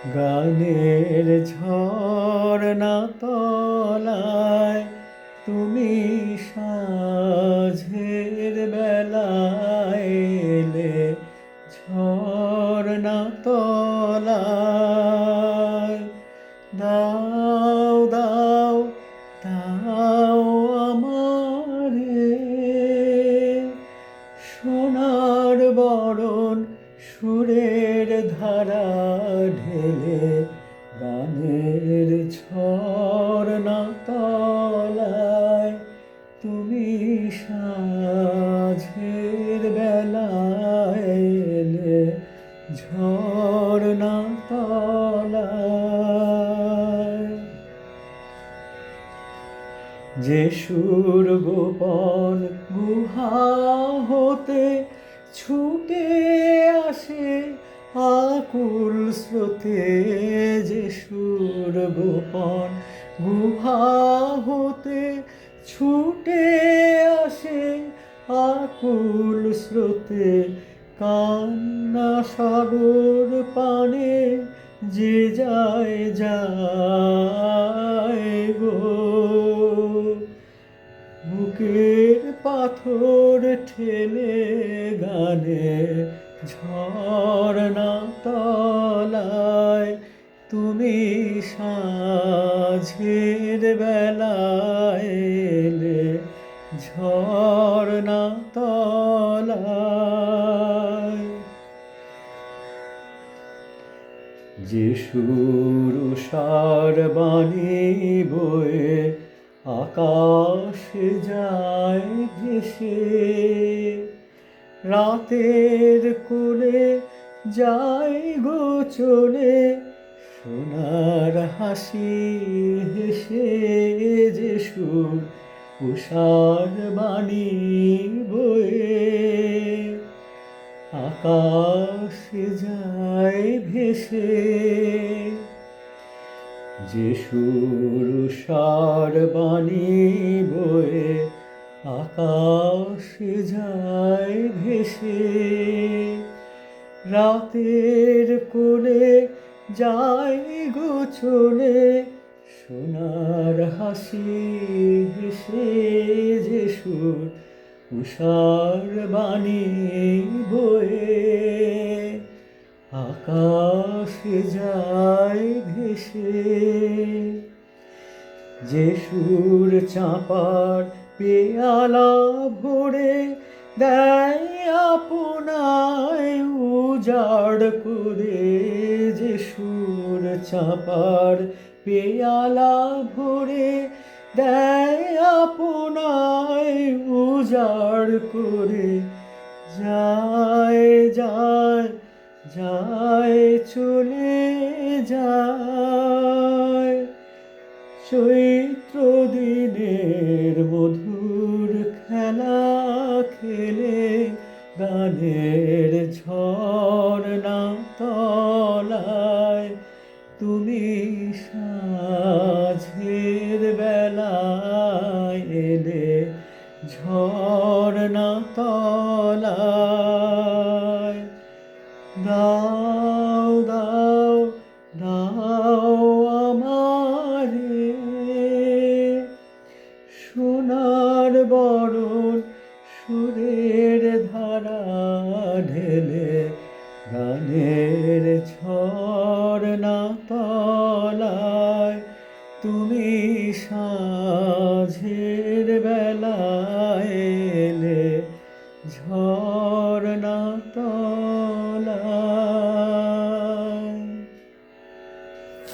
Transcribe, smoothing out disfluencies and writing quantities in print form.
গানের ঝর্ণা তলায় তুমি সাঁঝের বেলায় এলে, ঝর্ণা তলায় দাও দাও দাও আমারে সোনার বরণ সুরের ধারা ঢেলে, গানের ঝর্ণা তলায় তুমি সাঁঝের বেলায় এলে, ঝর্ণা তলায়। যে সুর গোপন গুহা হতে ছুটে আসে আকুল স্রোতে, যে সুর গোপন গুহা হতে ছুটে আসে আকুল স্রোতে, কান্না সাগর পানে যে যায় যায় গো, বুকের পাথর ঠেলে গানে ঝর্ণা তলায় তুমি সাঁঝের বেলায় এলে, ঝর্ণা তলায়। যে সুর সার বাণী বয়ে আকাশে যায় ভেসে, রাতের কোলে যায় গো চলে সোনার হাসি হেসে, যে সুর উষার বাণী বয়ে আকাশে যায় ভেসে, যে সুর উষার বাণী বয়ে আকাশে যায় ভেসে, রাতের কোলে যায় গো চলে সোনার হাসি হেসে, যে সুর উষার বাণী বয়ে আকাশে যায় ভেসে, যে সুর চাঁপার পেয়ালা ভরে দেয় আপনায় উজাড় করে, যে সুর চাঁপার পেয়ালা ভরে দেয় আপনায় উজাড় করে, যায় যায় যায় চলে যায়, চৈত্র দিনের মধুর খেলা খেলে, গানের ঝর্ণা তলায় তুমি সাঁঝের বেলায় এলে, ঝর্ণা তলায় দাও দাও দাও আমারে সোনার বরণ সুরের ধারা ঢেলে, গানের ঝর্ণা তলায় তুমি সাঁঝের বেলায় এলে, ঝর্ণা তলায়।